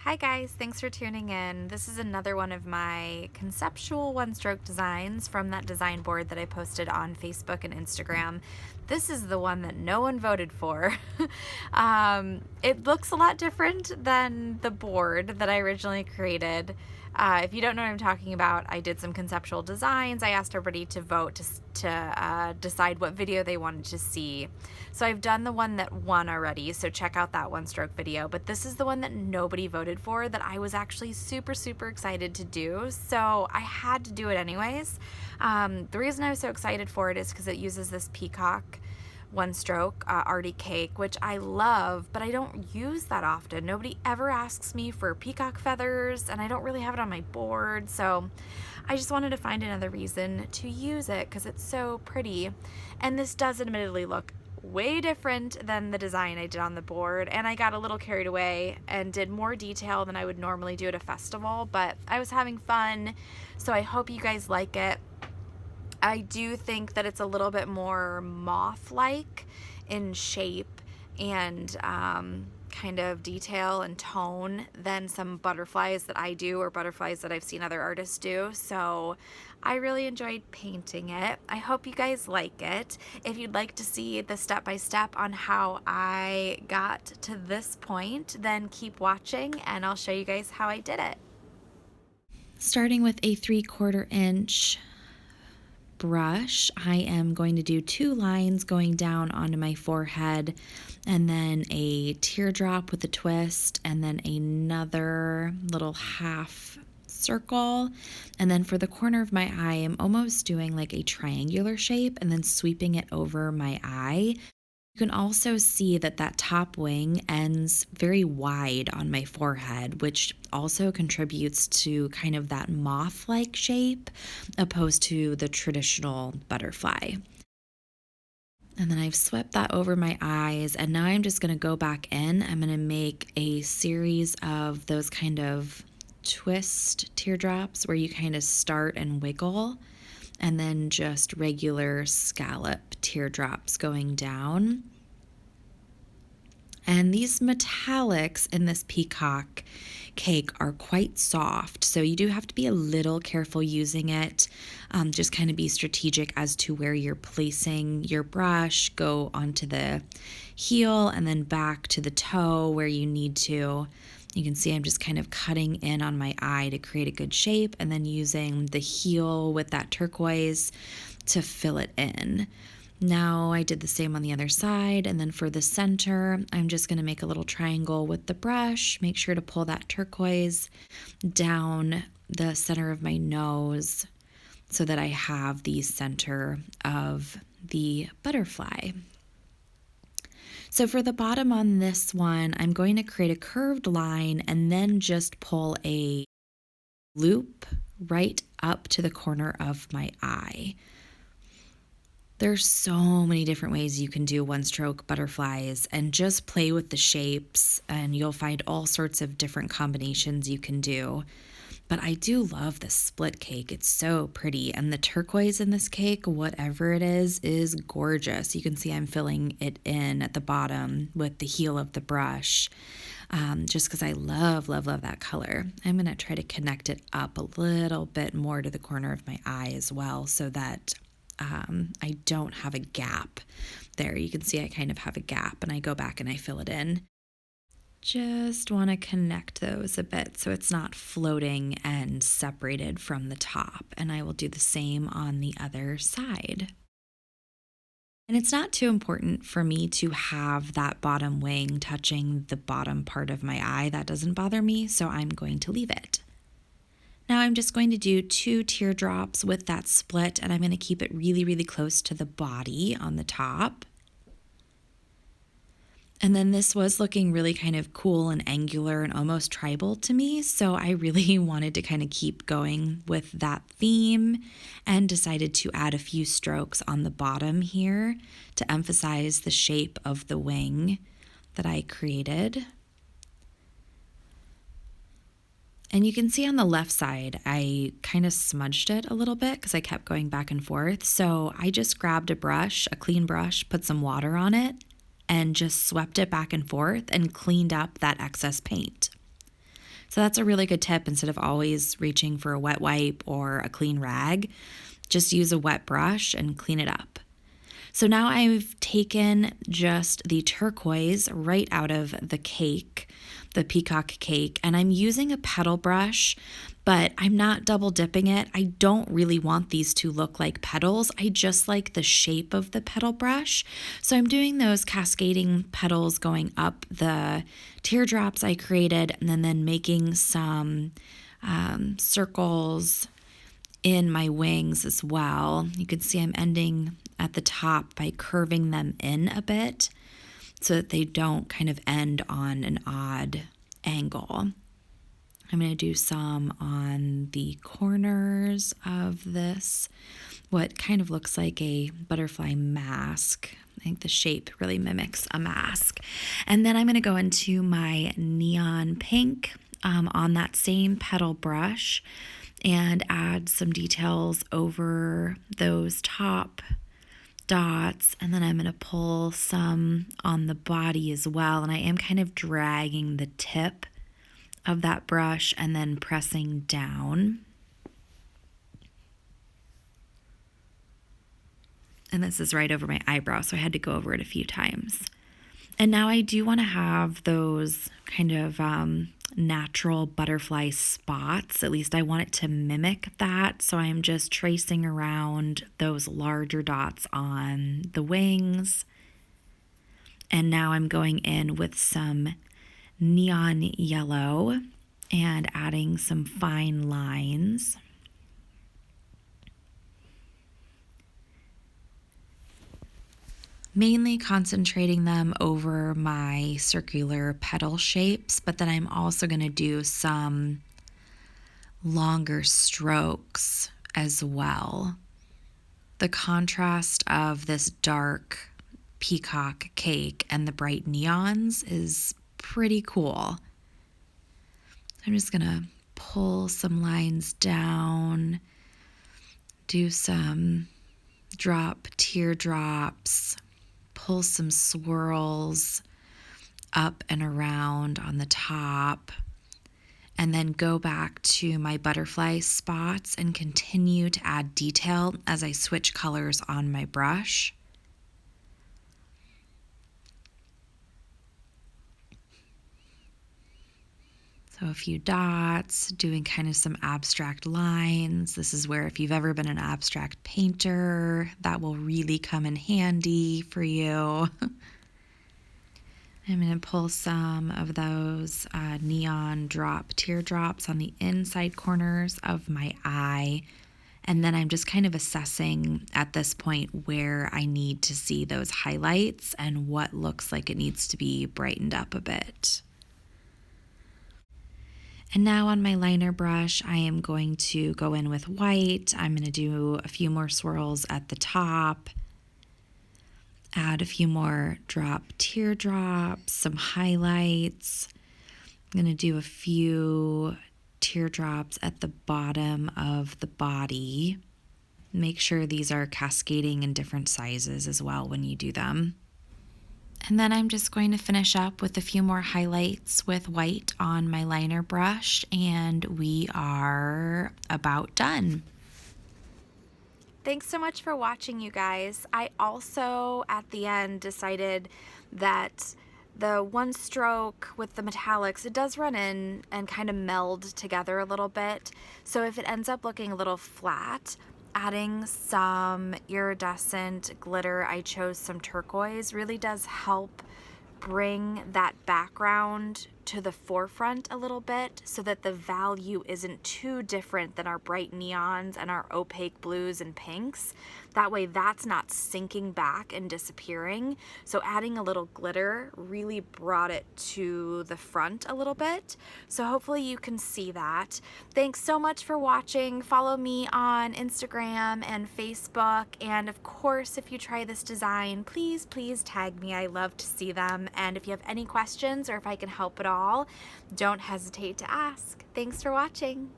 Hi guys, thanks for tuning in. This is another one of my conceptual one-stroke designs from that design board that I posted on Facebook and Instagram. This is the one that no one voted for. It looks a lot different than the board that I originally created. If you don't know what I'm talking about, I did some conceptual designs. I asked everybody to vote to decide what video they wanted to see. So I've done the one that won already, so check out that one stroke video. But this is the one that nobody voted for that I was actually super, super excited to do. So I had to do it anyways. The reason I was so excited for it is because it uses this Peacock one stroke arty cake, which I love, but I don't use that often. Nobody ever asks me for peacock feathers, and I don't really have it on my board, so I just wanted to find another reason to use it because it's so pretty. And this does admittedly look way different than the design I did on the board, and I got a little carried away and did more detail than I would normally do at a festival, but I was having fun, so I hope you guys like it. I do think that it's a little bit more moth-like in shape and kind of detail and tone than some butterflies that I do or butterflies that I've seen other artists do. So I really enjoyed painting it. I hope you guys like it. If you'd like to see the step-by-step on how I got to this point, then keep watching and I'll show you guys how I did it. Starting with a 3/4 inch brush, I am going to do 2 lines going down onto my forehead, and then a teardrop with a twist, and then another little half circle. And then for the corner of my eye, I'm almost doing like a triangular shape and then sweeping it over my eye. You can also see that that top wing ends very wide on my forehead, which also contributes to kind of that moth-like shape opposed to the traditional butterfly. And then I've swept that over my eyes, and now I'm just going to go back in. I'm going to make a series of those kind of twist teardrops where you kind of start and wiggle, and then just regular scallop teardrops going down. And these metallics in this peacock cake are quite soft, so you do have to be a little careful using it. Just kind of be strategic as to where you're placing your brush. Go onto the heel and then back to the toe where you need to. You can see I'm just kind of cutting in on my eye to create a good shape, and then using the heel with that turquoise to fill it in. Now I did the same on the other side, and then for the center, I'm just going to make a little triangle with the brush. Make sure to pull that turquoise down the center of my nose so that I have the center of the butterfly. So for the bottom on this one, I'm going to create a curved line and then just pull a loop right up to the corner of my eye. There's so many different ways you can do one-stroke butterflies, and just play with the shapes and you'll find all sorts of different combinations you can do. But I do love this split cake. It's so pretty, and the turquoise in this cake, whatever it is gorgeous. You can see I'm filling it in at the bottom with the heel of the brush, just because I love, love, love that color. I'm going to try to connect it up a little bit more to the corner of my eye as well so that I don't have a gap there. You can see I kind of have a gap, and I go back and I fill it in. Just want to connect those a bit so it's not floating and separated from the top, and I will do the same on the other side. And it's not too important for me to have that bottom wing touching the bottom part of my eye. That doesn't bother me, so I'm going to leave it. Now I'm just going to do 2 teardrops with that split, and I'm going to keep it really, really close to the body on the top. And then this was looking really kind of cool and angular and almost tribal to me, so I really wanted to kind of keep going with that theme and decided to add a few strokes on the bottom here to emphasize the shape of the wing that I created. And you can see on the left side, I kind of smudged it a little bit because I kept going back and forth. So I just grabbed a brush, a clean brush, put some water on it, and just swept it back and forth and cleaned up that excess paint. So that's a really good tip. Instead of always reaching for a wet wipe or a clean rag, just use a wet brush and clean it up. So now I've taken just the turquoise right out of the cake, the Peacock cake, and I'm using a petal brush, but I'm not double dipping it. I don't really want these to look like petals. I just like the shape of the petal brush. So I'm doing those cascading petals going up the teardrops I created, and then making some circles in my wings as well. You can see I'm ending at the top by curving them in a bit so that they don't kind of end on an odd angle. I'm going to do some on the corners of this, what kind of looks like a butterfly mask. I think the shape really mimics a mask. And then I'm going to go into my neon pink on that same petal brush and add some details over those top dots, and then I'm going to pull some on the body as well, and I am kind of dragging the tip of that brush and then pressing down. And this is right over my eyebrow, so I had to go over it a few times. And now I do want to have those kind of natural butterfly spots. At least I want it to mimic that. So I'm just tracing around those larger dots on the wings. And now I'm going in with some neon yellow and adding some fine lines. Mainly concentrating them over my circular petal shapes, but then I'm also going to do some longer strokes as well. The contrast of this dark peacock cake and the bright neons is pretty cool. I'm just going to pull some lines down, do some drop teardrops, pull some swirls up and around on the top, and then go back to my butterfly spots and continue to add detail as I switch colors on my brush. So a few dots, doing kind of some abstract lines. This is where, if you've ever been an abstract painter, that will really come in handy for you. I'm going to pull some of those neon drop teardrops on the inside corners of my eye. And then I'm just kind of assessing at this point where I need to see those highlights and what looks like it needs to be brightened up a bit. And now on my liner brush, I am going to go in with white. I'm going to do a few more swirls at the top, add a few more drop teardrops, some highlights. I'm going to do a few teardrops at the bottom of the body. Make sure these are cascading in different sizes as well when you do them. And then I'm just going to finish up with a few more highlights with white on my liner brush, and we are about done. Thanks so much for watching, you guys. I also, at the end, decided that the one stroke with the metallics, it does run in and kind of meld together a little bit. So if it ends up looking a little flat, adding some iridescent glitter, I chose some turquoise, really does help bring that background to the forefront a little bit so that the value isn't too different than our bright neons and our opaque blues and pinks. That way that's not sinking back and disappearing. So adding a little glitter really brought it to the front a little bit. So hopefully you can see that. Thanks so much for watching. Follow me on Instagram and Facebook. And of course, if you try this design, please tag me. I love to see them. And if you have any questions or if I can help at all, don't hesitate to ask. Thanks for watching.